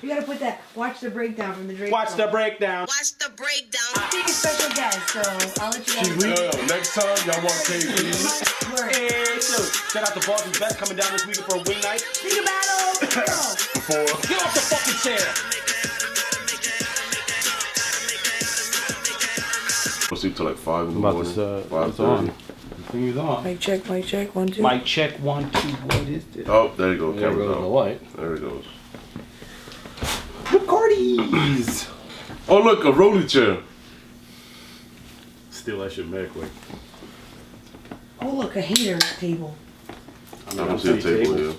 You gotta put that. Watch the breakdown from the Drake. Watch the breakdown. Watch the breakdown. Being a special guest, so I'll let you guys. Next time, y'all want KB. Hey, so, shout out to Boston's Best coming down this weekend for a wing night. Speaker battle! Before. Get off the fucking chair. We'll sleep till like 5 in the About morning. this, 5:30. The thing is on. Mic check, 1, 2. Mic check, 1, 2. What is this? Oh, there you go. There Camera's goes the on. light. There it goes. McCarty's. Oh, look, a rolling chair. Steal that shit back quick. Oh, look, a hater table. I don't see a table here.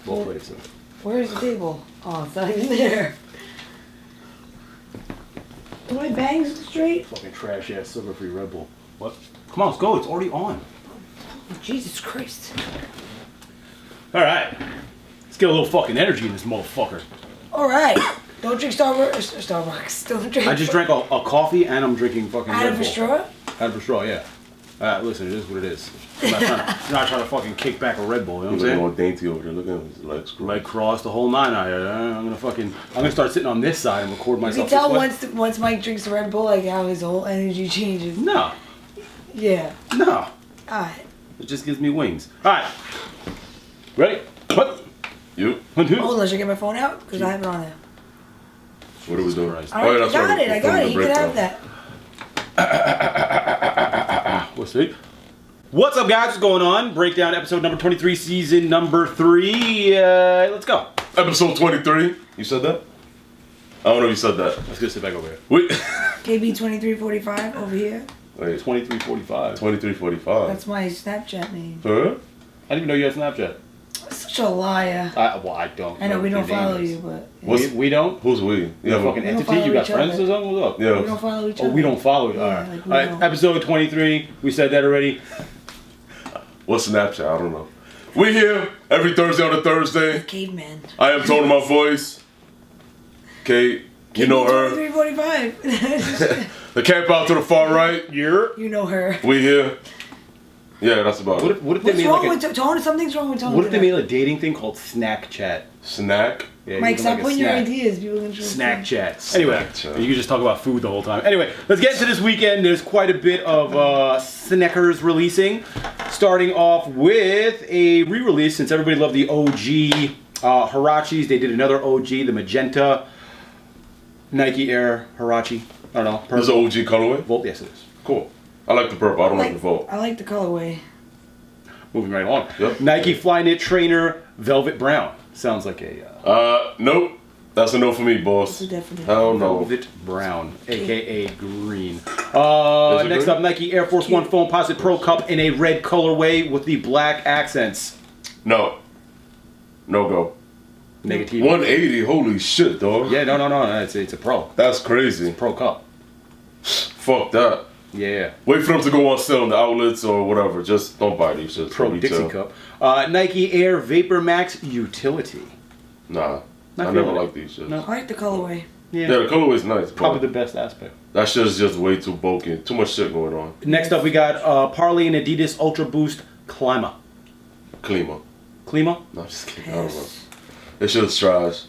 Both places. Where's the table? Oh, it's not even there. Do my bangs straight? Fucking trash ass silver free Red Bull. What? Come on, let's go. It's already on. Oh, Jesus Christ. Alright. Let's get a little fucking energy in this motherfucker. Alright. Don't drink Starbucks. Don't drink. I just drank a coffee and I'm drinking fucking Out Red of Bull. a straw? Out of a straw, yeah. Listen, it is what it is. I'm not trying to fucking kick back a Red Bull, you know what I'm He's saying? looking all dainty over there. Look at his legs. Leg cross, the whole nine out here. I'm gonna start sitting on this side and record You myself. can tell this way. once Mike drinks the Red Bull, like how his whole energy changes. No, Yeah. no. Alright. It just gives me wings. Alright. Ready? What? You? Hold on, should I get my phone out? Because I have it on there. What are we doing? Christ. Alright, that's I got right. it. I got it. You can have that. We'll see. What's up, guys? What's going on? Breakdown episode number 23, season number 3. Let's go. Episode 23. You said that? I don't know if you said that. Let's go sit back over here. Wait. KB 2345 over here. Wait. 2345. 2345. That's my Snapchat name. Huh? I didn't even know you had Snapchat. Such a liar. Well, I don't. I know we don't your name follow is. you, but We don't? Who's we? You're a fucking We don't entity? You follow got each friends other. or something? What's up? Yeah. we don't follow each other. Oh, we don't follow you. Yeah, Alright. like we Alright, don't. episode 23. We said that already. What's Snapchat? I don't know. We here every Thursday on a Thursday. Caveman. I am Tony my voice. Kate, you know her. 2345. The camp out to the far right. You know her. We here. Yeah, that's about it. What if they What's made wrong like with Tone? Something's wrong with Tone. What if they today. made a dating thing called Snack Chat? Snack. Yeah, Mike, you stop can putting like a your snack. ideas. People can Snack Chat. Snack Anyway, chat. you can just talk about food the whole time. Anyway, let's get into this weekend. There's quite a bit of Sneckers releasing. Starting off with a re-release, since everybody loved the OG Huaraches. They did another OG, the magenta Nike Air Huarache. I don't know. This is an OG colorway. Volt, yes it is. Cool. I like the purple. I don't like the Volt. I like the colorway. Moving right along. Yep. Nike Flyknit Trainer Velvet Brown. Sounds like a Nope. That's a no for me, boss. That's a definite. Hell no. Velvet Brown, aka green. Is it Next green? up, Nike Air Force One Foamposite Pro Cup in a red colorway with the black accents. No. No go. Negative. 180. Holy shit, dog. Yeah, no. It's a pro. That's crazy. Pro Cup. Fuck that. Yeah. Wait for them to go on sale in the outlets or whatever. Just don't buy these shits. Pro for Dixie retail. Cup. Nike Air VaporMax Utility. Nah. Not I never feeling it. liked these shits. No. I like the colorway. Yeah. Yeah, the colorway's nice. Probably But the best aspect. that shit's just way too bulky. Too much shit going on. Next up, we got Parley and Adidas Ultra Boost CLIMA. CLIMA. CLIMA? No, I'm just kidding. I don't know. Yes. This shit's trash.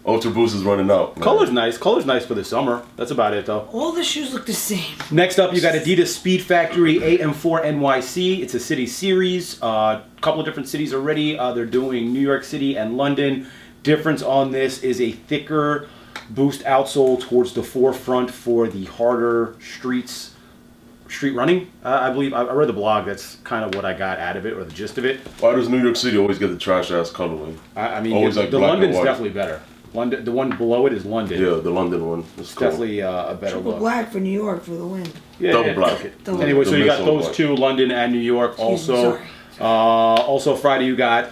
Ultra Boost is running out. Man. Color's nice. Color's nice for the summer. That's about it, though. All the shoes look the same. Next up, you got Adidas Speedfactory AM4 NYC. It's a city series. A couple of different cities already. They're doing New York City and London. Difference on this is a thicker boost outsole towards the forefront for the harder street running. I believe I read the blog. That's kind of what I got out of it, or the gist of it. Why does New York City always get the trash ass colorway? I mean, Always the like black and London's white. definitely better. London, the one below it is London. Yeah, the London one. It's cool. Definitely a better Triple look. black for New York for the win. Yeah, Double yeah. black. Double Anyway, The so you got mix on those white. two, London and New York. Excuse me, Also, sorry. also Friday you got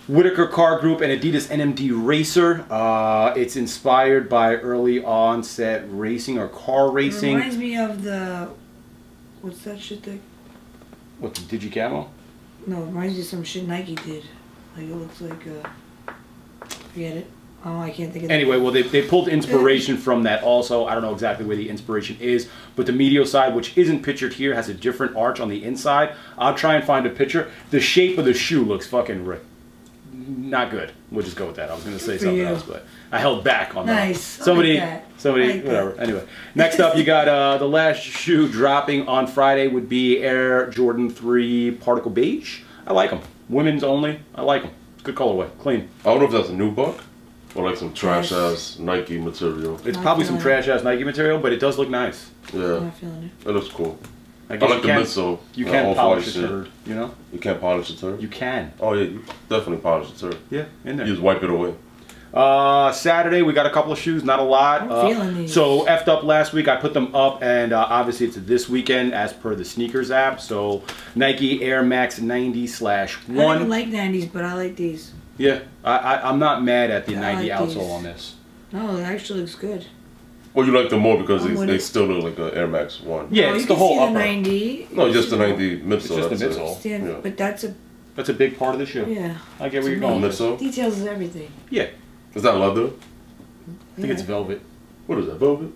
Whitaker Car Group and Adidas NMD Racer. It's inspired by early onset racing or car It racing. reminds me of the... What's that shit that... What, the Digicamo? No, it reminds me of some shit Nike did. Like, it looks like... Forget it. Oh, I can't think of Anyway, well, they pulled inspiration from that also. I don't know exactly where the inspiration is, but the medial side, which isn't pictured here, has a different arch on the inside. I'll try and find a picture. The shape of the shoe looks fucking not good. We'll just go with that. I was going to say Good for something you. else, but I held back on that. Nice. I Somebody, like that. I like whatever. that. Anyway, next up, you got the last shoe dropping on Friday would be Air Jordan 3 Particle Beige. I like them. Women's only. I like them. Good colorway. Clean. I don't know if that's a new buck or like some trash Yes. ass Nike material. It's Not probably some feeling trash ass Nike material, but it does look nice. I'm Yeah, not feeling it. it looks cool. I I guess like the midsole. You the can off-white polish a shit. turd, you know? You can't polish a turd? You can. Oh yeah, you definitely polish a turd. Yeah, in there. You just wipe it away. Saturday we got a couple of shoes, not a lot. I'm feeling these. So effed up last week, I put them up, and obviously it's this weekend as per the sneakers app. So Nike Air Max 90/1. I don't like 90s, but I like these. Yeah, I'm not mad at the Yeah, I 90 like outsole these. on this. No, it actually looks good. Well, you like them more because I'm with they it. still look like an Air Max 1. Yeah, Oh, it's you the can whole see upper. the 90. No, just the 90 midsole. It's just the that's it. midsole. Stand, Yeah. But that's a, That's a big part of the shoe. yeah. I get where To you're me. going. with this. Midsole? Details is everything. Yeah, Is that leather? I think it's velvet. What is that, velvet?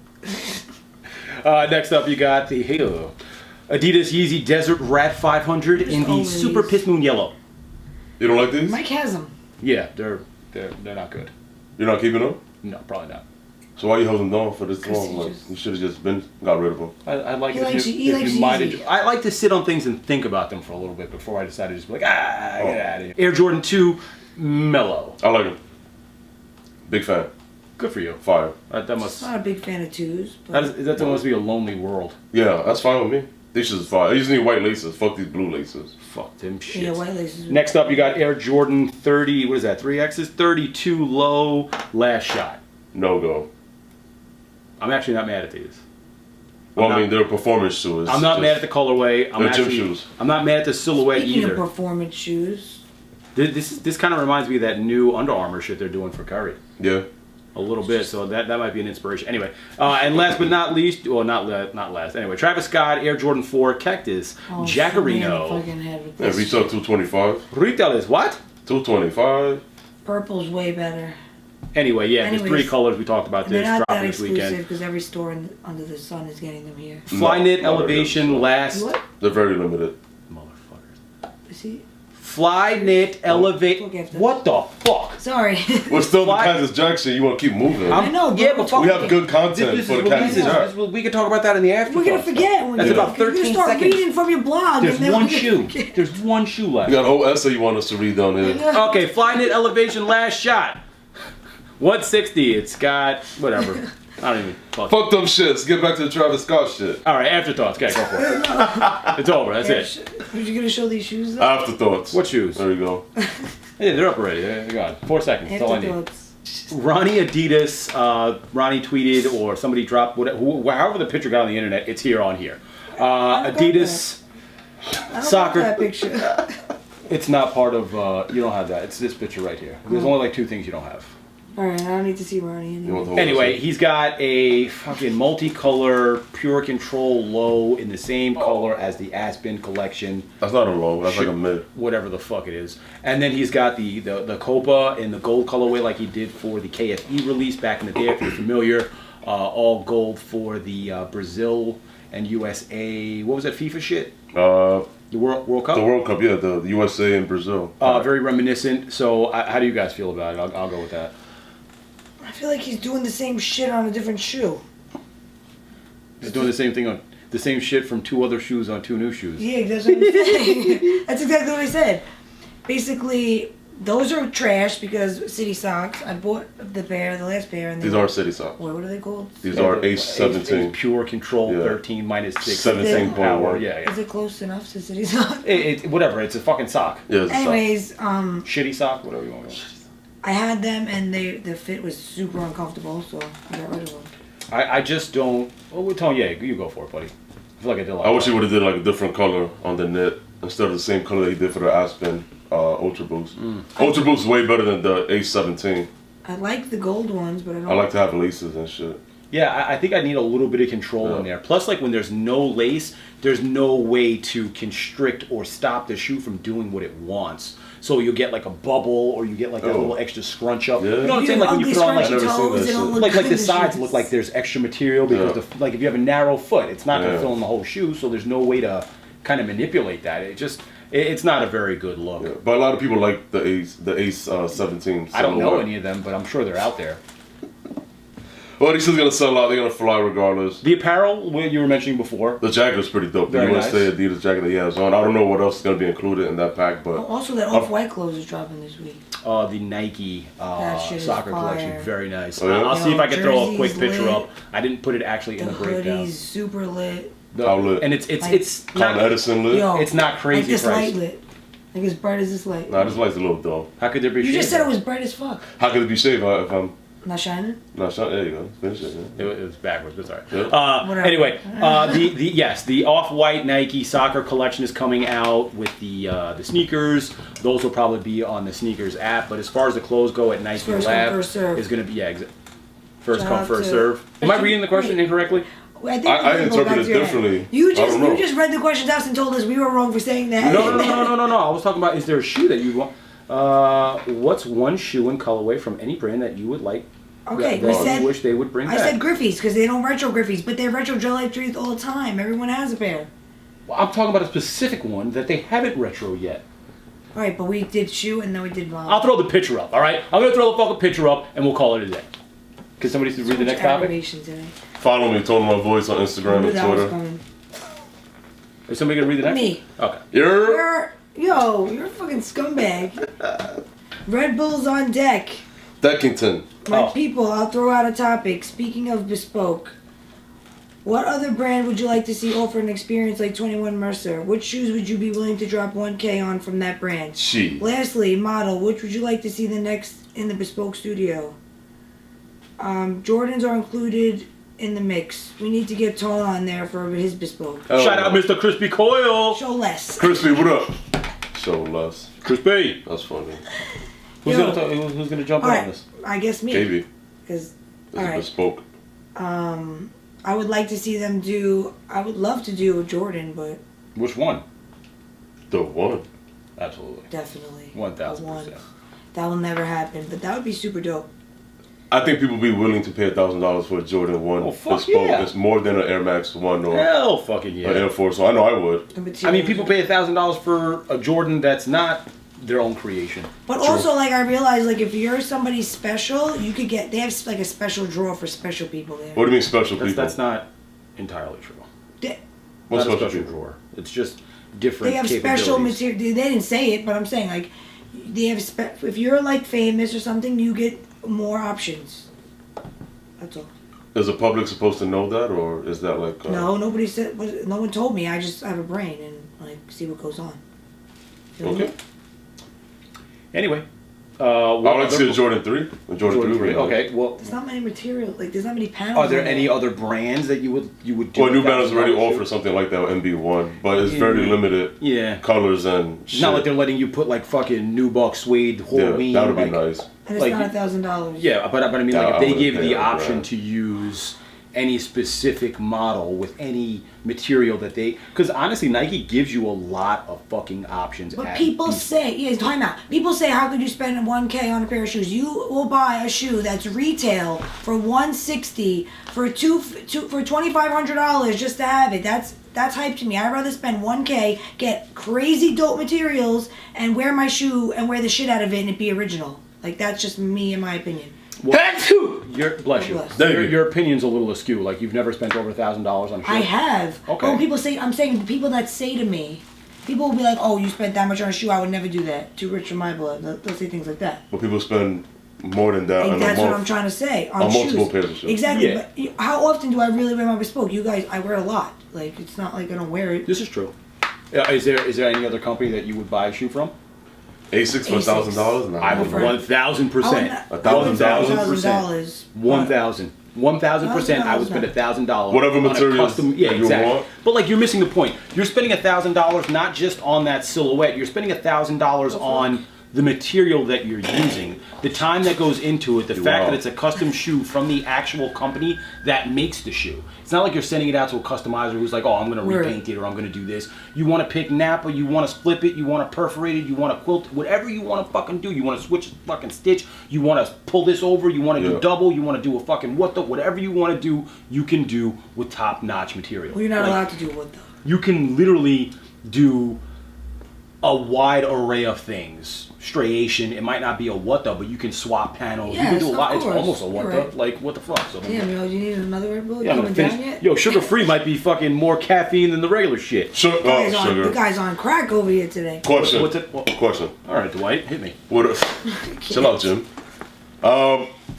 Next up, you got the Adidas Yeezy Desert Rat 500 in the always- Super Piss Moon Yellow. You don't like these? Mike has them. Yeah, they're not good. You're not keeping them? No, probably not. So why you holding them on for this 'Cause long? he Like, just- you should have just got rid of them. I like He if likes- you, he if likes you might Yeezy. enjoy- I like to sit on things and think about them for a little bit before I decide to just be like, get out of here. Air Jordan 2 Melo. I like them. Big fan. Good for you. Fire. That must Not a big fan of twos. But that must be a lonely world. Yeah, that's fine with me. These shits is fire. I just need white laces. Fuck these blue laces. Fuck them shit. yeah, white laces. are- Next up, you got Air Jordan 30. What is that? 3X's 32 low last shot. No go. I'm actually not mad at these. Well, I'm I mean, not- they're performance shoes. I'm not mad at the colorway. They're gym shoes. I'm not mad at the silhouette Speaking either. of performance shoes, This kind of reminds me of that new Under Armour shit they're doing for Curry. Yeah. A little bit, so that might be an inspiration. Anyway, and last but not least, well, not last. Anyway, Travis Scott Air Jordan 4 Cactus oh, Jackarino. fucking head with Yeah, this. retail 225. Retail is what? 225. Purple's way better. Anyway, yeah, there's Anyways, 3 colors. We talked about And they're this not that dropping this exclusive weekend. because every store under the sun is getting them here. Flyknit No, Elevation last. What? They're very limited. Motherfuckers. Is he? Flyknit Elevate. Look after. What the fuck? Sorry. Well, still the Fly- Kansas Jackson, you want to keep moving. I know, Yeah, bro. but fuck we have good content This for is the Kansas releases. Jackson. We can talk about that in the after. We're gonna forget. When That's you're, about you're 13 gonna start seconds. reading from your blog. There's and then one we're gonna shoe. forget. There's one shoe left. You got a whole essay you want us to read down here. Yeah. Okay, Flyknit Elevation last shot. 160. It's got whatever. I don't even. Fuck. Fuck them shits. Get back to the Travis Scott shit. All right, afterthoughts. Okay, go for it. It's over. That's it. Are you gonna show these shoes? Though? Afterthoughts. What shoes? There you go. Yeah, they're up already. They're gone. 4 seconds. That's all I need. Afterthoughts. Ronnie Adidas. Ronnie tweeted or somebody dropped however the picture got on the internet. It's here on here. I don't Adidas. I don't Soccer. That picture. It's not part of. You don't have that. It's this picture right here. There's only like 2 things you don't have. All right, I don't need to see Ronnie You anymore. want the whole Anyway, essay? he's got a fucking multicolor Pure Control low in the same color as the Aspen collection, That's not a low. That's like a mid. whatever the fuck it is. And then he's got the Copa in the gold colorway like he did for the KFE release back in the day, if you're familiar. All gold for the Brazil and USA. What was that FIFA shit? The The World Cup? World Cup, yeah, the USA and Brazil. Very reminiscent. So how do you guys feel about it? I'll go with that. I feel like he's doing the same shit on a different shoe. He's doing the same thing on the same shit from 2 other shoes on 2 new shoes. Yeah, that's what I'm saying. That's exactly what I said. Basically, those are trash because City Socks. I bought the last pair, and These aren't City Socks. What are they called? These are Ace H17. Pure Control Yeah. 13 minus 6 17 power. point. Yeah, yeah. Is it close enough to City Socks? Whatever. It's a fucking sock. Yeah, it's a sock. Anyways, Shitty sock. Whatever you want. I had them and the fit was super uncomfortable, so I got rid of them. I just don't. Oh, we're telling you go for it, buddy. I feel like I did. Like I wish he would have did like a different color on the knit instead of the same color that he did for the Aspen Ultra Boost. Ultra Boost is way better than the H17. I like the gold ones, but I don't. I like to have laces and shit. Yeah, I think I need a little bit of control in there. Plus, like when there's no lace, there's no way to constrict or stop the shoe from doing what it wants. So you get like a bubble, or you get like that Oh. little extra scrunch up. Yeah. You know what I'm saying? Like when you put on like I've never seen that shit. like the good sides shoes. look like there's extra material because Yeah. like if you have a narrow foot, it's not going to Yeah. fill in the whole shoe. So there's no way to kind of manipulate that. It just It's not a very good look. Yeah, but a lot of people like the Ace 17. I don't know silhouette. any of them, but I'm sure they're out there. Well, these things gonna sell out. They're gonna fly regardless. The apparel, what you were mentioning before. The jacket is pretty dope. The Very USA nice. Adidas jacket that he has on. I don't know what else is gonna be included in that pack, but Also, that off-white clothes is dropping this week. The Nike That shit is soccer fire. collection, very nice. Oh, yeah? I'll see if I can throw a quick Jersey's picture lit. up. I didn't put it actually The in the breakdown. hoodies super lit. How lit? And it's Like- it's Con not Edison lit. Yo, it's not crazy like this price. light lit. Like as bright as this light. Nah, this light's a little dull. How could there be? You just shade said it there? was bright as fuck. How could it be shaved if I'm Not shining? not shot? There you go. Finish it. Yeah. It was backwards, but sorry. Yeah. Whatever. Anyway, the off-white Nike soccer collection is coming out with the sneakers. Those will probably be on the sneakers app. But as far as the clothes go at Nike First come, Lab, first serve. is going to be first Shout come, out first to- serve. Am I reading the question incorrectly? I think I we can go interpret back it to your head. differently. You I don't know. just read the questions out and told us we were wrong for saying that. No. I was talking about, is there a shoe that you want? What's one shoe and colorway from any brand that you would like? Okay, that we you said. wish they would bring I back. said Griffies because they don't retro Griffies, but they're retro Gel Light Trees all the time. Everyone has a pair. Well, I'm talking about a specific one that they haven't retro yet. All right, but we did shoe and then we did mom. I'll throw the picture up, all right? I'm going to throw the fucking picture up and we'll call it a day. Can somebody read the next topic? Today. Follow me, Tone My Voice on Instagram Knew and that was Twitter. coming. Is somebody going to read the next? Me. Okay. You're You're a fucking scumbag. Red Bull's on deck. Deckington. My Oh. people, I'll throw out a topic. Speaking of bespoke, what other brand would you like to see offer an experience like 21 Mercer? Which shoes would you be willing to drop 1K on from that brand? She. Lastly, model, which would you like to see the next in the bespoke studio? Jordans are included in the mix. We need to get Tone on there for his bespoke. Oh. Shout out Mr. Crispy Coil. Show less. Crispy, what up? Show less. Crispy. That's funny. Who's Yo. gonna jump All in on right, this? I guess me. KB. Because, This all is right. bespoke. I would like to see them do. I would love to do a Jordan, but Which one? The one. Absolutely. definitely 1000%. That will never happen, but that would be super dope. I think people be willing to pay $1,000 for a Jordan 1 Oh, fuck bespoke. yeah. It's more than an Air Max 1 or Hell fucking an yeah. Air Force. So I know I would. The I mean, materials- people pay $1,000 for a Jordan that's not their own creation. But also, like I realize, like if you're somebody special, you could get. They have like a special drawer for special people there. What do you mean special people? That's not entirely true. They, What's Not a special special people? drawer. It's just different they have special capabilities. material. They didn't say it, but I'm saying like they have. If you're like famous or something, you get more options. That's all. Is the public supposed to know that, or is that like? No, nobody said. No one told me. I just have a brain and like see what goes on. You know what I Okay. mean? Anyway. I would like to see a Jordan 3. A Jordan 3. Okay, well, There's not many material. Like there's not many panels. are there on any it. other brands that you would do? Well, New Balance $1,000 already shoe? offers something like that with MB1, but it's very Yeah. limited Yeah. colors and It's shit. not like they're letting you put like fucking nubuck suede Halloween. that would be like, nice. And it's like not you- $1,000. Yeah, but I mean, Nah, like if I they wouldn't gave you pay the that, option right. to use any specific model with any material that they, because honestly, Nike gives you a lot of fucking options. But at people these- say, yeah, time out. People say, how could you spend 1K on a pair of shoes? You will buy a shoe that's retail for $160 for $2,500 just to have it. That's hype to me. I'd rather spend 1K, get crazy dope materials, and wear my shoe and wear the shit out of it and it be original. Like that's just me in my opinion. Bless you. Bless. Thank you. Your opinion's a little askew. Like you've never spent over $1,000 on a shoe. I have. Okay. Oh, people say, I'm saying the people that say to me, people will be like, oh, you spent that much on a shoe, I would never do that. Too rich for my blood. They'll say things like that. But people spend more than that And in a that's what I'm month. trying to say. On On multiple shoes. pairs of shoes. Exactly. Yeah. But how often do I really wear my bespoke? You guys, I wear a lot. Like, it's not like I don't wear it. This is true. Is there any other company that you would buy a shoe from? Asics for $1,000? Nah, I would for- 1,000%. $1,000. 1,000%. I would spend $1,000. Whatever on a materials custom. Yeah, you exactly. want. But like you're missing the point. You're spending $1,000 not just on that silhouette. You're spending $1,000 on the material that you're using, the time that goes into it, the fact that it's a custom shoe from the actual company that makes the shoe. It's not like you're sending it out to a customizer who's like, oh, I'm going to Right. repaint it or I'm going to do this. You want to pick Napa, you want to flip it, you want to perforate it, you want to quilt, whatever you want to fucking do. You want to switch fucking stitch, you want to pull this over, you want to do Yeah. double, you want to do a fucking whatever you want to do, you can do with top-notch material. Well, you're not Like, allowed to do what though? you can literally do a wide array of things. Striation, it might not be a what the, but you can swap panels. Yes, you can do a lot. of It's almost a course. what You're the. right. Like, what the fuck? So, Damn, yo, you need another Red Bull? yeah, You I'm gonna coming finish. down yet? Yo, sugar free might be fucking more caffeine than the regular shit. Sugar. The guy's on crack over here today. Question. What's it? Well, Question. all right, Dwight, hit me. Chill out, Jim.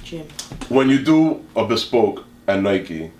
Jim. When you do a bespoke at Nike,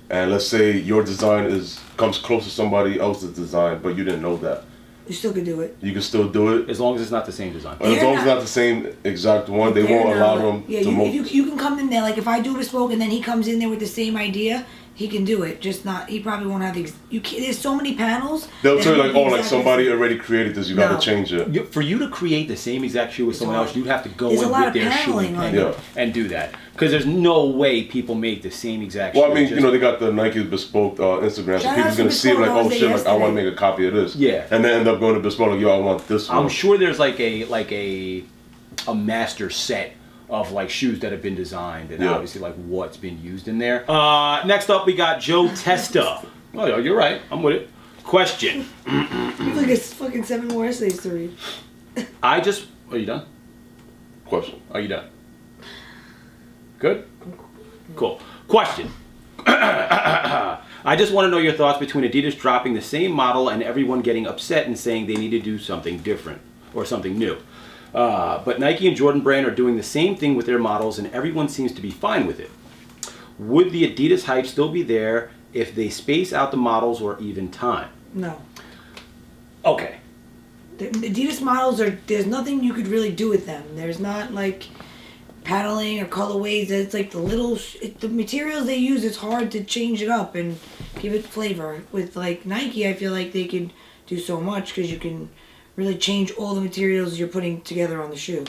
and let's say your design comes close to somebody else's design, but you didn't know that, You still could do it. you can still do it. As long as it's not the same design. And as long as it's not the same exact one, they won't allow them Yeah, to move. you can come in there, like if I do a bespoke and then he comes in there with the same idea, he can do it. Just not, he probably won't have the, there's so many panels. They'll that tell you it like, won't oh, be like exactly somebody the same. already created this, you No. gotta change it. For you to create the same exact shoe as someone else, you'd have to go There's a in lot with of their shoe paneling on and, it. and do that. Because there's no way people make the same exact Well, shoe. I mean, Just- you know, they got the Nike bespoke Instagram, so Shout out people's to gonna see it like, Bespoke, I oh was shit, there like I want to yesterday. make a copy of this. Yeah. And then end up going to bespoke, like, yo, I want this one. I'm sure there's like a master set of like shoes that have been designed and Yeah. obviously like what's been used in there. Next up we got Joe Testa. Oh, yeah, you're right. I'm with it. Question. You look at fucking 7 more essays to read. Are you done? Question. Are you done? Good? Cool. Question. I just want to know your thoughts between Adidas dropping the same model and everyone getting upset and saying they need to do something different or something new. But Nike and Jordan Brand are doing the same thing with their models and everyone seems to be fine with it. Would the Adidas hype still be there if they space out the models or even time? No. Okay. The Adidas models there's nothing you could really do with them. There's not like paneling or colorways. It's like the materials they use, it's hard to change it up and give it flavor. With like Nike, I feel like they could do so much because you can really change all the materials you're putting together on the shoe.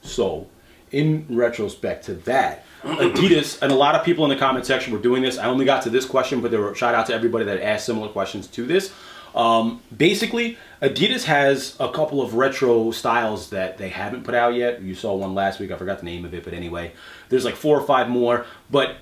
So, in retrospect to that, Adidas, and a lot of people in the comment section were doing this. I only got to this question, but there were shout out to everybody that asked similar questions to this. Basically, Adidas has a couple of retro styles that they haven't put out yet. You saw one last week. I forgot the name of it, but anyway, there's like 4 or 5 more. But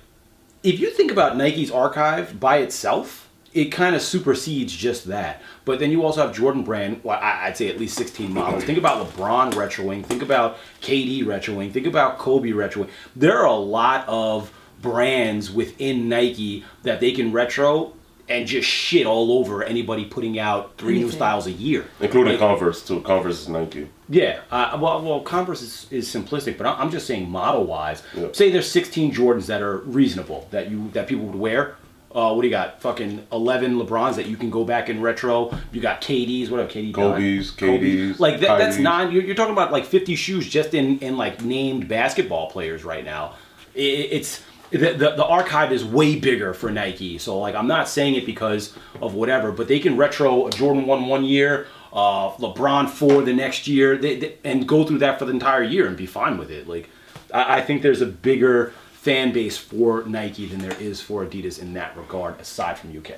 if you think about Nike's archive by itself, it kind of supersedes just that. But then you also have Jordan Brand, well, I'd say at least 16 models. Think about LeBron retroing. Think about KD retroing. Think about Kobe retroing. There are a lot of brands within Nike that they can retro and just shit all over anybody putting out 3 new styles a year. Including Like, Converse, too. Converse is Nike. yeah, well, Converse is simplistic, but I'm just saying model-wise. Yeah. Say there's 16 Jordans that are reasonable that people would wear. What do you got? Fucking 11 LeBrons that you can go back and retro. You got KDs, whatever KD. Kobe's, KDs, Like that's Kyrie's. not. You're talking about like 50 shoes just in like named basketball players right now. It's the archive is way bigger for Nike. So like I'm not saying it because of whatever, but they can retro a Jordan 1 year, LeBron 4 the next year, and go through that for the entire year and be fine with it. Like I think there's a bigger fan base for Nike than there is for Adidas in that regard, aside from UK.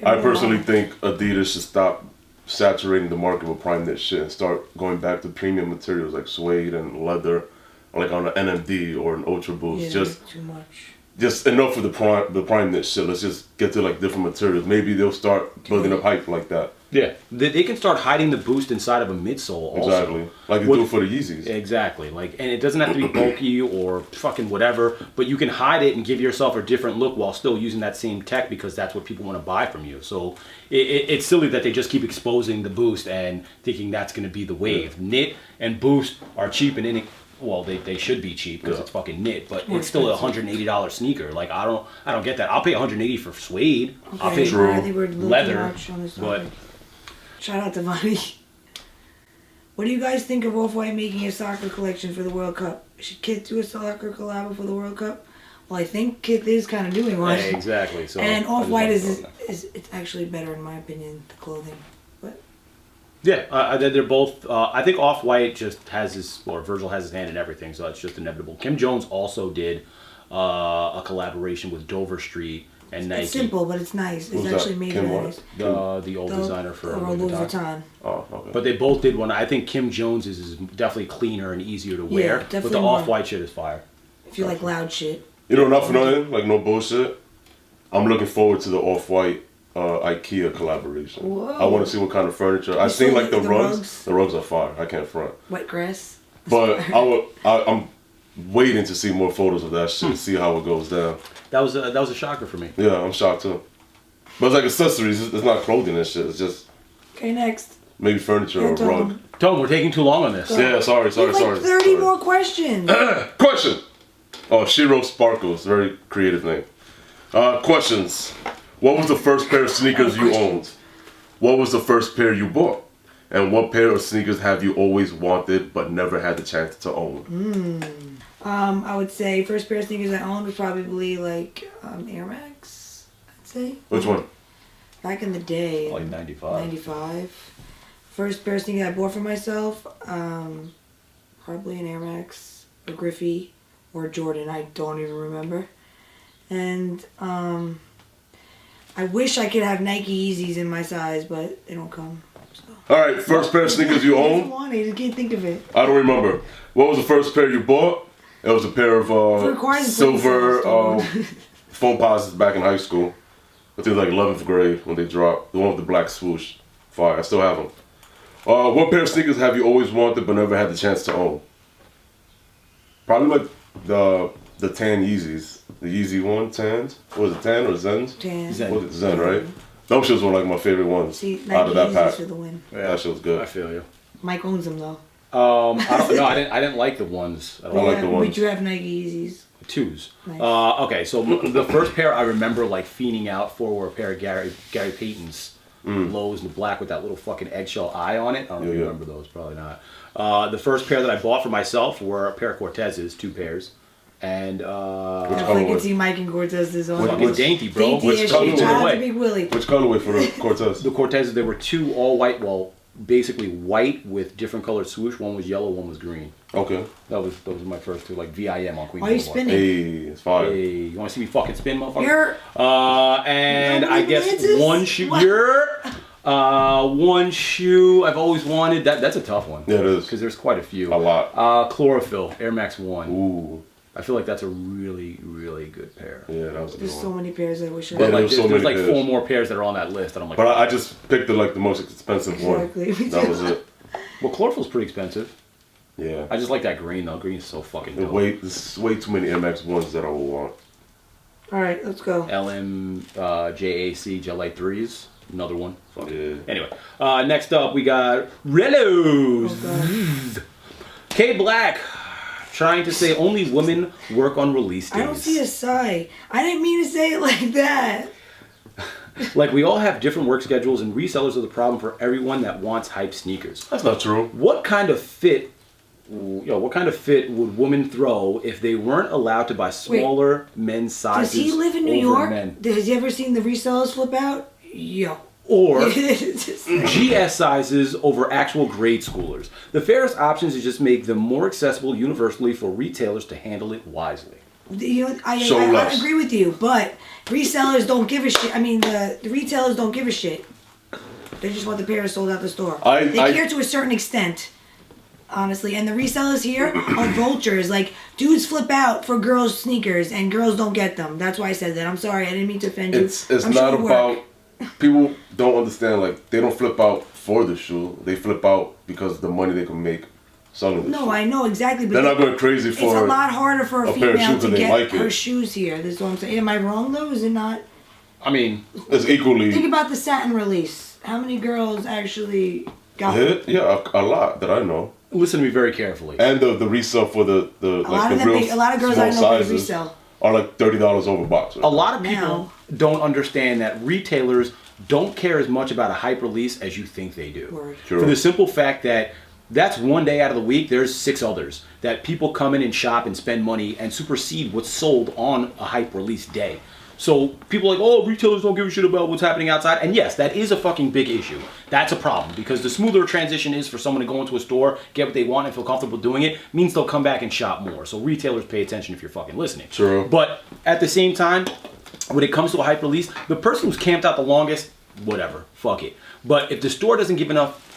I personally think Adidas should stop saturating the market with prime knit shit and start going back to premium materials like suede and leather, like on an NMD or an Ultra Boost. Yeah, Just too much. just enough of the prime knit shit. Let's just get to like different materials. Maybe they'll start building up hype like that. Yeah, they can start hiding the boost inside of a midsole also. Exactly, like they do for the Yeezys. Exactly, like, and it doesn't have to be bulky or fucking whatever, but you can hide it and give yourself a different look while still using that same tech because that's what people want to buy from you. So it's silly that they just keep exposing the boost and thinking that's going to be the wave. Yeah. Knit and boost are cheap and well, they should be cheap because it's fucking knit, but it's still a $180 sneaker. Like I don't get that. I'll pay $180 for suede. Okay, I'll pay I think we're leather, much on this but. topic. Shout out to Vonnie. What do you guys think of Off-White making a soccer collection for the World Cup? Should Kith do a soccer collab for the World Cup? Well, I think Kith is kind of doing one. Yeah, exactly. So and Off-White is it's actually better in my opinion, the clothing. But yeah, they're both. I think Off-White just has Virgil has his hand in everything, so it's just inevitable. Kim Jones also did a collaboration with Dover Street and Nike. It's simple, but it's nice. It's Who's actually that? made Kim nice. The old designer for Louis Vuitton. Oh, okay. But they both did one. I think Kim Jones is definitely cleaner and easier to wear. But definitely the more. Off-White shit is fire. If you like loud shit. You know, not for nothing, like no bullshit. I'm looking forward to the Off-White IKEA collaboration. Whoa. I want to see what kind of furniture. I've saw seen like the the rugs. rugs? The rugs are fire. I can't front. Wet grass. But I'm waiting to see more photos of that shit. See how it goes down. That was a shocker for me. Yeah, I'm shocked too. But it's like accessories. It's not clothing and shit. It's just Okay, next. maybe furniture or rug. Tom, we're taking too long on this. Yeah, sorry. We have like 30 more questions. Question. Oh, Shiro Sparkles. Very creative name. Questions. What was the first pair of sneakers you owned? What was the first pair you bought? And what pair of sneakers have you always wanted but never had the chance to own? I would say first pair of sneakers I owned was probably like Air Max, I'd say. Which one? Back in the day. Like 95. 95. First pair of sneakers I bought for myself, probably an Air Max, a Griffey, or a Jordan. I don't even remember. And I wish I could have Nike Yeezys in my size, but they don't come. So. All right, first pair of sneakers you I own? don't want it. I can't think of it. I don't remember. What was the first pair you bought? It was a pair of silver Foamposites back in high school. I think it was like 11th grade when they dropped. The one with the black swoosh. Fire. I still have them. What pair of sneakers have you always wanted but never had the chance to own? Probably like the tan Yeezys. The Yeezy 1 tans. Was it tan or Zens? Tan. Zen. Was it Zen, right? Those shoes were like my favorite ones See, out of that Nike pack. Yeezys for the win. Yeah, That shit was good. I feel you. Mike owns them though. I didn't like the ones. I like the ones. But you have Nike Yeezys. Twos. Nice. Okay, so the first pair I remember like fiending out for were a pair of Gary Payton's lows in the black with that little fucking eggshell eye on it. I don't know if you remember those, probably not. The first pair that I bought for myself were a pair of Cortezes, 2 pairs. And I can see Mike and Cortez's on. fucking dainty, bro. Dainty Which as color shit. was Shout it? out to Big Willie. Which colorway for the Cortez? The Cortezes, there were 2 all white, well, basically white with different colored swoosh. One was yellow, one was green. Okay. Those were my first 2, like VIM on Queen. Why are you Boulevard. spinning? Hey, it's fire. Hey, you want to see me fucking spin, motherfucker? You're And You don't I believe guess in answers? one shoe. What? One shoe I've always wanted. That's a tough one. Yeah, it is. Because there's quite a few. A lot. Chlorophyll Air Max 1. Ooh. I feel like that's a really, really good pair. Yeah, that was a good There's so one. many pairs I wish I But had. like, there's so there's many like pairs. 4 more pairs that are on that list, and I'm like, But I just picked the most expensive Exactly. one. That was it. well, chlorophyll's pretty expensive. Yeah. I just like that green though. Green is so fucking dope. There's way too many Air Max 1s that I would want. All right, let's go. LMJAC Gel Light 3s. Another one. Fuck it. Yeah. Anyway, next up we got Relos. Oh, God. K Black trying to say only women work on release days. I don't see a sigh. I didn't mean to say it like that. Like we all have different work schedules, and resellers are the problem for everyone that wants hype sneakers. That's not true. What kind of fit would women throw if they weren't allowed to buy smaller men's sizes? Does he live in New over York? men? Has he ever seen the resellers flip out? Yo. Or Just- GS sizes over actual grade schoolers. The fairest options is just make them more accessible universally for retailers to handle it wisely. You know, I less. agree with you, but resellers don't give a shit. I mean, the retailers don't give a shit. They just want the pair sold out the store. They care to a certain extent, honestly. And the resellers here are vultures. Like, dudes flip out for girls' sneakers, and girls don't get them. That's why I said that. I'm sorry. I didn't mean to offend you. It's I'm not sure it about... worked. People don't understand, like, they don't flip out for the shoe. They flip out because of the money they can make selling the shoe. No, I know exactly. But They're not going crazy it's for a lot harder for a pair of female shoes to and they get like her it. shoes here. This is what I'm saying. Am I wrong, though? Is it not? I mean, It's equally... Think about the satin release. How many girls actually got Hit? Yeah, a lot that I know. listen to me very carefully. And the resale for the a lot of girls I know they resell. are like $30 over box. A lot of people Now. don't understand that retailers don't care as much about a hype release as you think they do. Word. Sure. For the simple fact that that's one day out of the week, there's 6 others that people come in and shop and spend money and supersede what's sold on a hype release day. So people are like, oh, retailers don't give a shit about what's happening outside. And yes, that is a fucking big issue. That's a problem because the smoother a transition is for someone to go into a store, get what they want and feel comfortable doing it, means they'll come back and shop more. So retailers pay attention if you're fucking listening. True. But at the same time, when it comes to a hype release, the person who's camped out the longest, whatever, fuck it. But if the store doesn't give enough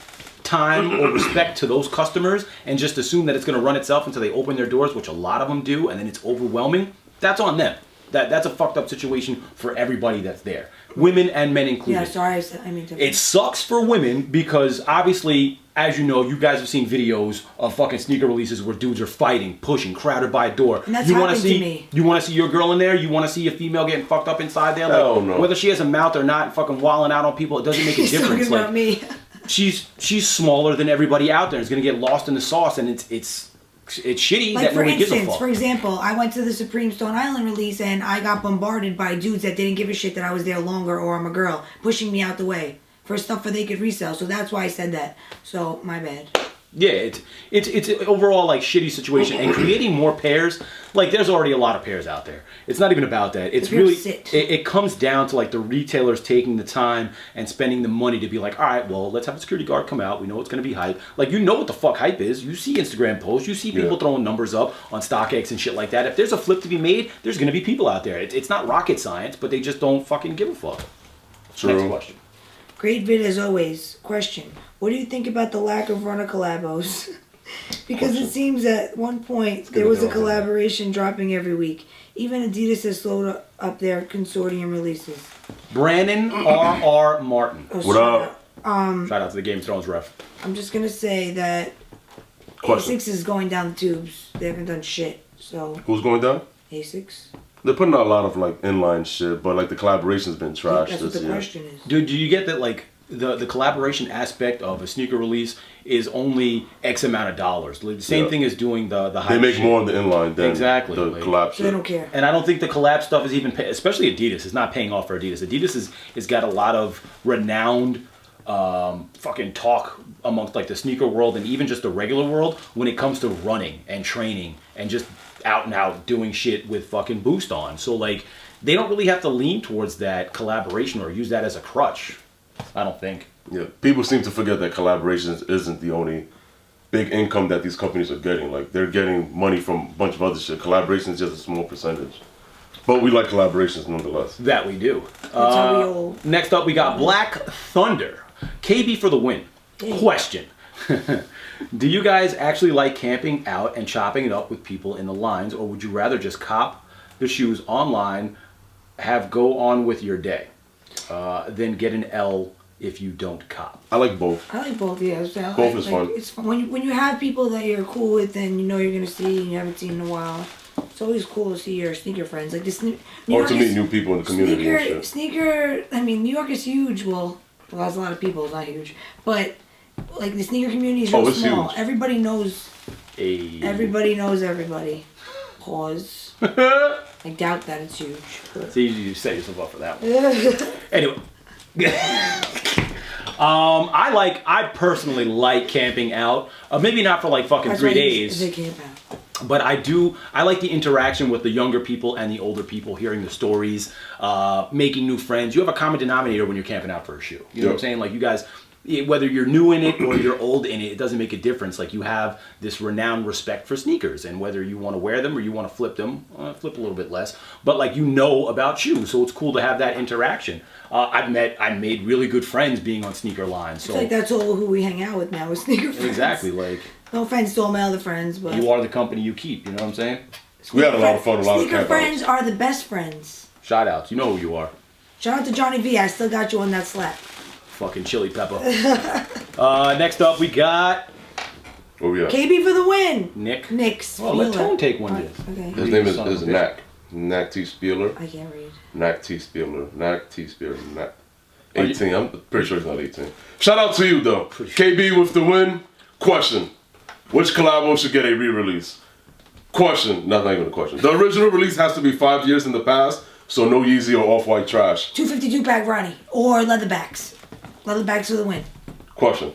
time or respect to those customers and just assume that it's going to run itself until they open their doors, which a lot of them do, and then it's overwhelming, that's on them. That's a fucked up situation for everybody that's there, women and men included. Yeah, sorry, it sucks for women because obviously, as you know, you guys have seen videos of fucking sneaker releases where dudes are fighting, pushing, crowded by a door. And that's you want happened to to me. You want to see your girl in there? You want to see a female getting fucked up inside there? Like, Hell no. Whether she has a mouth or not, fucking wilding out on people, it doesn't make a difference. Talking about me. She's smaller than everybody out there. It's gonna get lost in the sauce, and it's shitty Like that for nobody gives a instance, fuck. for example, I went to the Supreme Stone Island release and I got bombarded by dudes that didn't give a shit that I was there longer or I'm a girl, pushing me out the way for stuff that they could resell. So that's why I said that. So my bad. Yeah, it's an overall like shitty situation, and creating more pairs. Like there's already a lot of pairs out there. It's not even about that. It's really it comes down to like the retailers taking the time and spending the money to be like, all right, well, let's have a security guard come out. We know it's gonna be hype. Like you know what the fuck hype is. You see Instagram posts. You see people throwing numbers up on StockX and shit like that. If there's a flip to be made, there's gonna be people out there. It's not rocket science, but they just don't fucking give a fuck. True. Next question. Great vid as always. Question. What do you think about the lack of runner collabos? Because it seems at one point there was a collaboration dropping every week. Even Adidas has slowed up their consortium releases. Brandon R.R. Martin. Oh, What up? Shout out to the Game of Thrones ref. I'm just gonna say that Question. Asics is going down the tubes. They haven't done shit. So Who's going down? Asics. They're putting out a lot of like inline shit, but like the collaboration's been trashed That's what this the year. question is. Dude, do you get that like the collaboration aspect of a sneaker release is only X amount of dollars? The same thing as doing the hype They make shit. more on the inline than Exactly, the like- collab So they shit. don't care. And I don't think the collab stuff is even especially Adidas is not paying off for Adidas. Adidas is got a lot of renowned fucking talk amongst like the sneaker world and even just the regular world when it comes to running and training and just out and out doing shit with fucking Boost on. So like they don't really have to lean towards that collaboration or use that as a crutch. I don't think. Yeah, people seem to forget that collaborations isn't the only big income that these companies are getting. Like they're getting money from a bunch of other shit. Collaboration is just a small percentage, but we like collaborations nonetheless. That we do. That's how we all. Next up, we got Black Thunder. KB for the win. Hey. Question. Do you guys actually like camping out and chopping it up with people in the lines, or would you rather just cop the shoes online, have go on with your day, then get an L if you don't cop? I like both. I like both, yeah. So Both is fun. It's fun. When you have people that you're cool with and you know you're going to see and you haven't seen in a while, it's always cool to see your sneaker friends. Like this New Or York to meet new people in the community and shit. Sneaker, I mean, New York is huge. Well, there's a lot of people. It's not huge. But, like, the sneaker community is real it's small. huge. Everybody knows. Hey. Everybody knows everybody. Pause. I doubt that it's huge. It's easy to set yourself up for that one. Anyway. I personally like camping out. Maybe not for like fucking 3 days. They camp out. But I like the interaction with the younger people and the older people, hearing the stories, making new friends. You have a common denominator when you're camping out for a shoe. You know what I'm saying? Like you guys, whether you're new in it or you're old in it, it doesn't make a difference. Like you have this renowned respect for sneakers, and whether you want to wear them or you want to flip them, flip a little bit less, but like you know about shoes, so it's cool to have that interaction. I made really good friends being on sneaker lines. So It's like that's all who we hang out with now is sneaker friends. exactly, like No offense to all my other friends, but you are the company you keep. You know what I'm saying? We had a lot of fun, a lot of sneaker camp friends are the best friends. Shout outs. You know who you are. Shout out to Johnny V. I still got you on that slap. Fucking chili pepper. Next up, we got Where we at? KB for the win. Nick. Nick's. Oh, let Spieler. Tone take one, Alright, yes. Okay. His name Son of is a bitch. Knack. Knack T Spieler. I can't read. Knack T Spieler. Knack T Spieler. Knack. 18. I'm pretty sure he's not 18. Shout out to you though. KB with the win. Question. Which collabo should get a re-release? Question. Not even a question. The original release has to be 5 years in the past, so no Yeezy or Off-White trash. 252 pack Ronnie or leatherbacks. Leatherbacks for the win. Question.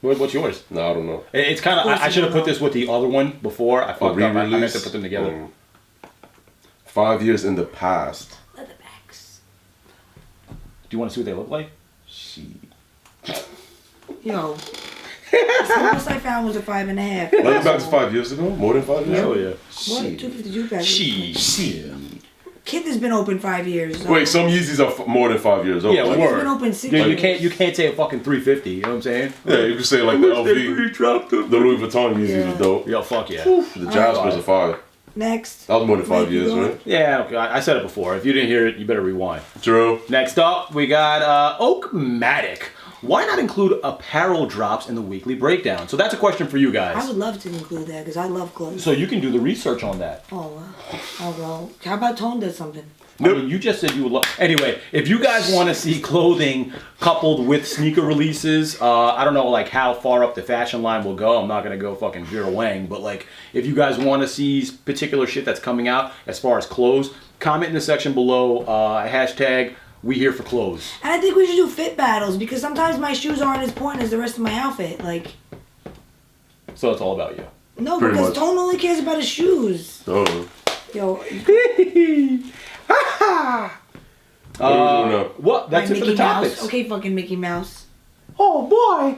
What's yours? No, I don't know. It's kind of. I should have put this with the other one before. I fucked up. I meant re-release? to put them together. 5 years in the past. Leatherbacks. Do you want to see what they look like? Yo. The smallest I found was a 5.5. Leatherbacks 5 years ago? More than 5 years? Hell yeah. What? 252 pack. Kith has been open 5 years. So. Wait, some Yeezys are more than 5 years old. Yeah, Like, Kith has word. been open 6 Yeah, years. you can't say a fucking 350. You know what I'm saying? yeah, you could say like the LV, dropped them. the Louis Vuitton Yeezys Yeah. was dope. Yo, fuck yeah. The Jaspers are 5. Next. That was more than 5 years, right? Yeah, okay. I said it before. If you didn't hear it, you better rewind. True. Next up, we got Oakmatic. Why not include apparel drops in the weekly breakdown? So that's a question for you guys. I would love to include that because I love clothes. So you can do the research on that. Oh, wow. Oh, well. How about Tone does something? I mean, you just said you would love. Anyway, if you guys want to see clothing coupled with sneaker releases, I don't know like how far up the fashion line will go. I'm not gonna go fucking Vera Wang, but like if you guys want to see particular shit that's coming out as far as clothes, comment in the section below. Hashtag We Here for Clothes. And I think we should do fit battles because sometimes my shoes aren't as important as the rest of my outfit. Like. So it's all about you. No, Pretty because much. Tone only cares about his shoes. Oh. Yo. What? That's it for the topics. Mouse. Okay, fucking Mickey Mouse. Oh boy.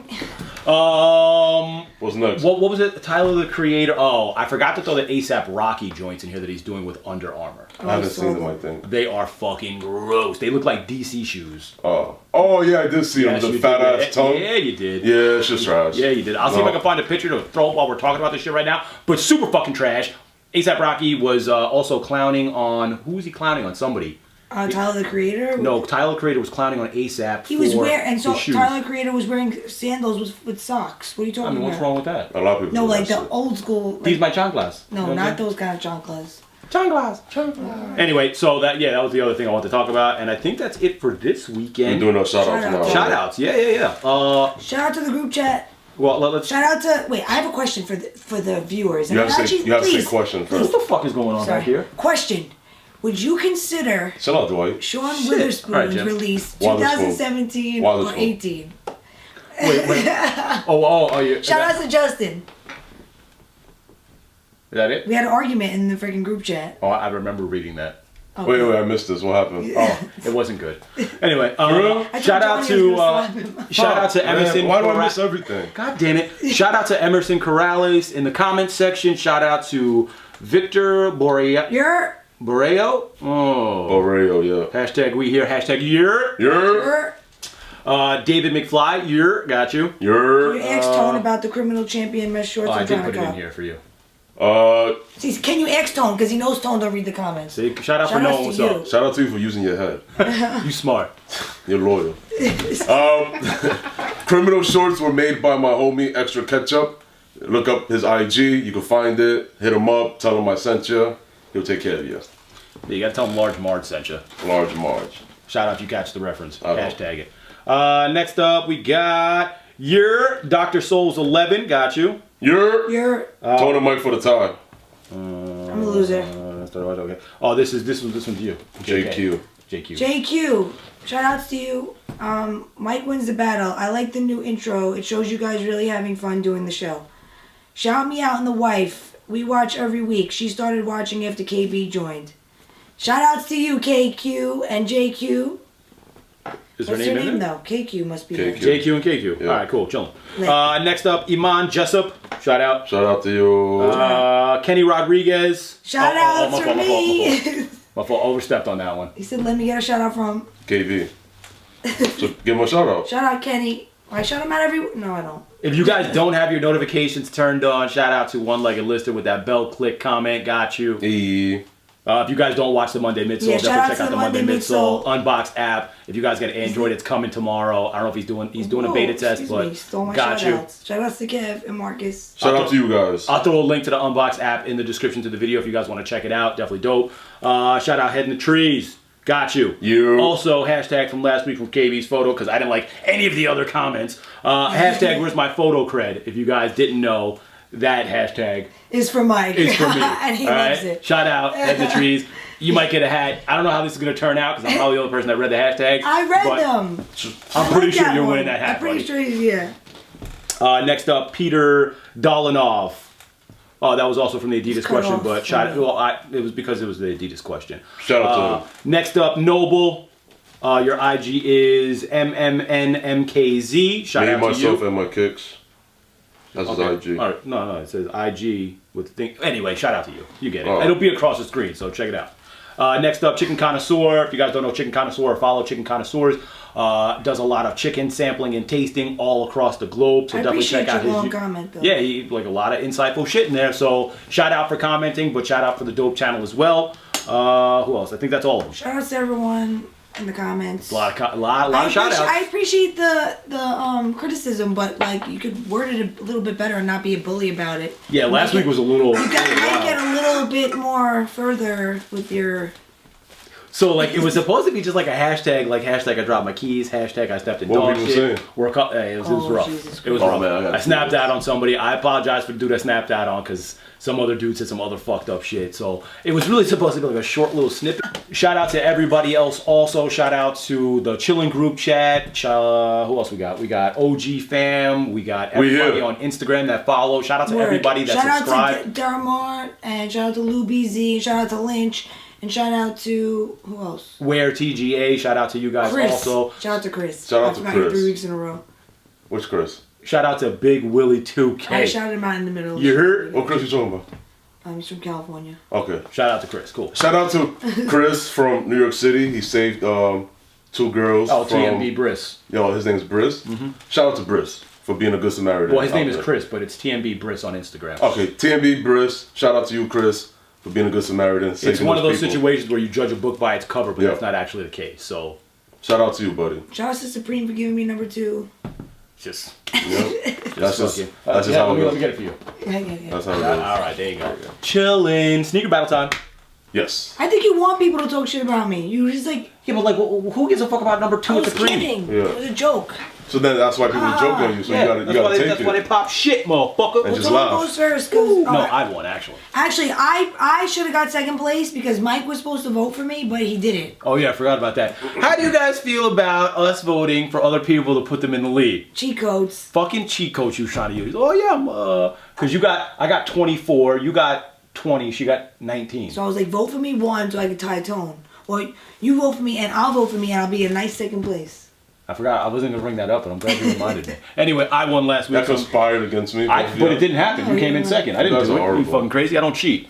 What's next? What was it? Tyler the Creator. Oh, I forgot to throw the ASAP Rocky joints in here that he's doing with Under Armour. I haven't seen them, I think. They are fucking gross. They look like DC shoes. Oh yeah, I did see them. Yes, The you fat did. ass tongue. Yeah, you did. Yeah, it's just trash. Yeah, you did. I'll see if I can find a picture to throw up while we're talking about this shit right now. But super fucking trash. ASAP Rocky was also clowning on. Who was he clowning on? Somebody. Tyler the Creator? No, Tyler the Creator was clowning on ASAP. He was wearing, and so his shoes. Tyler the Creator was wearing sandals with socks. What are you talking I mean, about? what's wrong with that? A lot of people. No, do like that the shit. old school. Like, These my chanclas. no, You know what I'm not saying? those kind of chanclas. Chanclas. Anyway, so that was the other thing I wanted to talk about, and I think that's it for this weekend. We're doing our shout outs Shout now. out. Shout outs, yeah. Shout out to the group chat. Well, let's. Shout out to. Wait, I have a question for the viewers. You have to say, Actually, you have to say please, question What first. the fuck is going on Sorry. back here? Question. Would you consider Shout out, Dwight. Sean Shit. Witherspoon's All right, Jim. release Witherspoon. 2017 Witherspoon. or 18? Wait. Oh, you. Shout out to Justin. Is that it? We had an argument in the freaking group chat. Oh, I remember reading that. Okay. Wait, I missed this. What happened? Oh, it wasn't good. Anyway, real? I shout thought out Johnny was to gonna slap him. shout out to Emerson. Man, why do I Corra- miss everything? God damn it! Shout out to Emerson Corrales in the comments section. Shout out to Victor Borreo. You're. Oh. Borreo, yeah. Hashtag we here. Hashtag you're. You're. David McFly. You're. Got you. You're. You asked Tone about the criminal champion mesh shorts. Oh, I I'm did trying put to it in cop. here for you. See, can you ask Tone? Because he knows Tone don't read the comments. See, shout out for Shout out knowing to what's you. up. Shout out to you for using your head. You smart. You're loyal. Criminal shorts were made by my homie Extra Ketchup. Look up his IG. You can find it. Hit him up. Tell him I sent you. He'll take care of you. Yeah, you gotta tell him Large Marge sent you. Large Marge. Shout out if you catch the reference. I will. Hashtag it. Next up, we got your Dr. Souls 11. Got you. You're. Tone and Mike for the tie. I'm a loser. Okay. Oh, this one's you. JQ. JQ. JQ. Shout outs to you. Mike wins the battle. I like the new intro. It shows you guys really having fun doing the show. Shout me out and the wife. We watch every week. She started watching after KB joined. Shout outs to you, KQ and JQ. Is her What's name her in name there? though? KQ must be KQ. there. JQ and KQ. Yeah. All right, cool. Chilling. Lit. Next up, Iman Jessup. Shout out. Shout out to you. Kenny Rodriguez. Shout outs my for me. My fault. Overstepped on that one. He said, let me get a shout out from. KV. So give him a shout out. Shout out Kenny. I shout him out every. No, I don't. If you guys don't have your notifications turned on, shout out to One Legged Lister with that bell click comment. Got you. E. If you guys don't watch the Monday Midsole, Yeah, shout out definitely check to out the the Monday Monday Midsole Midsole. Unboxed app. If you guys got an Android, it's coming tomorrow. I don't know if he's doing a beta test, but Stole my got you. shout-outs. Shout outs to Kev and Marcus. Shout out to you guys. I'll throw a link to the Unboxed app in the description to the video if you guys want to check it out. Definitely dope. Shout out Head in the Trees. Got you. You. Also, hashtag from last week from KB's photo, because I didn't like any of the other comments. Hashtag where's my photo cred? If you guys didn't know, that hashtag Is for Mike. is for me. And he All loves right? it. Shout out Head in the Trees. You might get a hat. I don't know how this is going to turn out, because I'm probably the only person that read the hashtags. I read but them. I'm I pretty like sure that you're one. winning that hat, I'm pretty buddy. sure he's, yeah. Next up, Peter Dolanov. Oh, that was also from the Adidas Just cut question, off but from it was because it was the Adidas question. Shout out to him. Next up, Noble. Your IG is MMNMKZ. Shout Me, out to myself, you. and my kicks. That's Okay. his IG. All right. No, it says IG with the thing. Anyway, shout out to you. You get it. Oh. It'll be across the screen, so check it out. Next up, Chicken Connoisseur. If you guys don't know Chicken Connoisseur, follow Chicken Connoisseurs. Does a lot of chicken sampling and tasting all across the globe. So definitely check out his. Comment, though. Yeah, he like a lot of insightful shit in there. So shout out for commenting, but shout out for the dope channel as well. Who else? I think that's all of them. Shout out to everyone in the comments. A lot of shout outs. I appreciate the criticism, but like you could word it a little bit better and not be a bully about it. Yeah, last week was a little. You might get a little bit more further with your. So like it was supposed to be just like a hashtag, like hashtag I dropped my keys, hashtag I stepped in dog shit. It was rough. It was rough. Man, I snapped out on somebody. I apologize for the dude I snapped out on because some other dude said some other fucked up shit. So it was really supposed to be like a short little snippet. Shout out to everybody else also. Shout out to the chilling group chat. Who else we got? We got OG fam. We got everybody on Instagram that follow. Shout out to everybody that subscribed. Shout out to Darmar and shout out to Lou BZ. Shout out to Lynch. And shout out to, who else? Where TGA, shout out to you guys Chris. also. Shout out to Chris. Shout out to Chris. 3 weeks in a row. Which Chris? Shout out to Big Willie 2K. I shouted him out in the middle. You heard? What Chris you talking about? He's from California. Okay. Shout out to Chris, cool. Shout out to Chris from New York City. He saved 2 girls. Oh, from, TMB Briss. Yo, his name is Briss. Shout out to Briss for being a good Samaritan. Well, his name is Chris, but it's TMB Briss on Instagram. Okay, TMB Briss. Shout out to you, Chris, for being a good Samaritan. It's one of those situations where you judge a book by its cover, but that's not actually the case. So, shout out to you, buddy. Shout out to Supreme for giving me number 2. Just, that's just how it goes. Let me get it for you. Yeah. That's how it goes. All right, there you go. Chillin'. Sneaker battle time. Yes. I think you want people to talk shit about me. You just like. Yeah, but like, who gives a fuck about number 2 I at was the cream? kidding. Yeah. It was a joke. So then that's why people joke on you. So you gotta take it. That's why they pop shit, motherfucker. And just Someone laugh. goes first. No, I won actually. Actually, I should have got second place because Mike was supposed to vote for me, but he didn't. Oh yeah, I forgot about that. How do you guys feel about us voting for other people to put them in the lead? Cheat codes. Fucking cheat codes you trying to use. Oh yeah, because I got 24, you got 20, she got 19. So I was like, vote for me 1 so I could tie a tone. Or you vote for me and I'll vote for me and I'll be in a nice second place. I forgot. I wasn't gonna bring that up, but I'm glad you reminded me. Anyway, I won last week. That conspired against me. But it didn't happen. You came in second. I didn't do it. You fucking crazy. I don't cheat.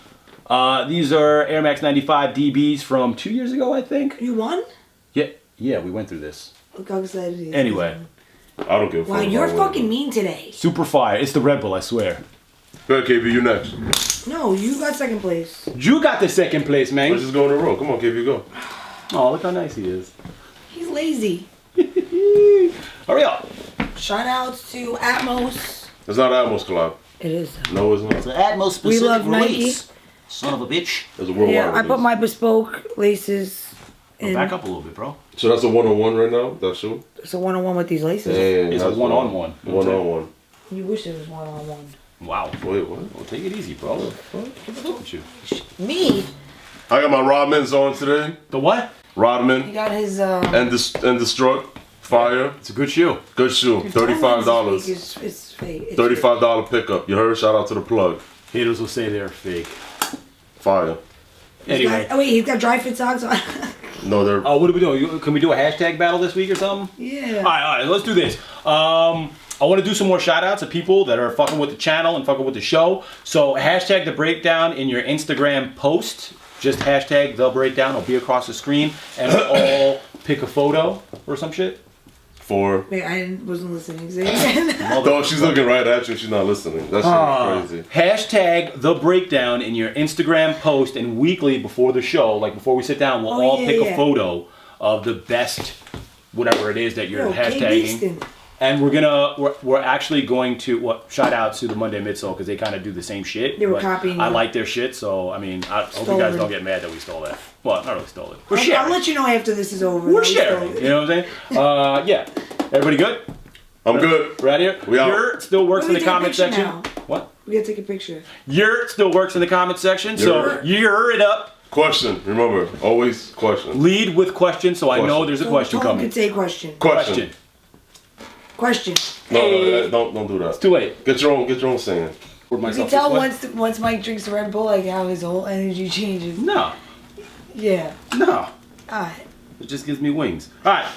These are Air Max 95 DBs from 2 years ago, I think. You won? Yeah, we went through this. Look how excited he is. Anyway. I don't give a fuck. Wow, you're fucking mean today. Super fire. It's the Red Bull, I swear. Go ahead, KB, you next. No, you got second place. You got the second place, man. Let's just go in a row. Come on, KB, go. Oh, look how nice he is. He's lazy. Hurry up. Shout outs to Atmos. It's not Atmos collab. It is. No, it's not. It's an Atmos specific We love release. Nike. Son of a bitch. It's a worldwide Yeah, I release. put my bespoke laces in. Back up a little bit, bro. So that's a 1-on-1 right now, that shoe? It's a 1-on-1 with these laces. Damn, It's a that's one-on-one. 1-on-1. You wish it was 1-on-1. Wow. Wait, what? Well, take it easy, bro. What's up with you? Me? I got my Rodmans on today. The what? He Rodman got his and Destruct. Fire. It's a good shoe. Good shoe. $35. It's fake. It's $35 pickup. You heard? Shout out to the plug. Haters will say they're fake. Fire. Anyway. Oh wait, he's got dry fit socks on. No, they're. Oh, what are we doing? Can we do a hashtag battle this week or something? Yeah. All right, let's do this. I want to do some more shout outs of people that are fucking with the channel and fucking with the show. So hashtag the breakdown in your Instagram post. Just hashtag the breakdown. It'll be across the screen. And we'll all pick a photo or some shit. For. Wait, I wasn't listening. Say it again. No, she's looking right at you. She's not listening. That's crazy. Hashtag the breakdown in your Instagram post, and weekly before the show, like before we sit down, we'll all pick a photo of the best whatever it is that you're hashtagging. And we're actually going to shout out to the Monday Midsole because they kind of do the same shit. They were copying. I like their shit, so I mean, I hope you guys don't get mad that we stole that. Well, not really stole it. We're sharing. I'll let you know after this is over. We're sharing. You know what I'm saying? Yeah. Everybody good? I'm good. Right here. We out. Yurt still works in the comment section. Now. What? We gotta take a picture. Yurt still works in the comment section, so yurt it up. Question. Remember, always question. Lead with question, so I know there's a question Tom coming. could say question. Question. No, don't do that. It's too late. Get your own saying. You can tell once Mike drinks the Red Bull, like how his whole energy changes. No. Yeah. No. Alright. It just gives me wings. Alright.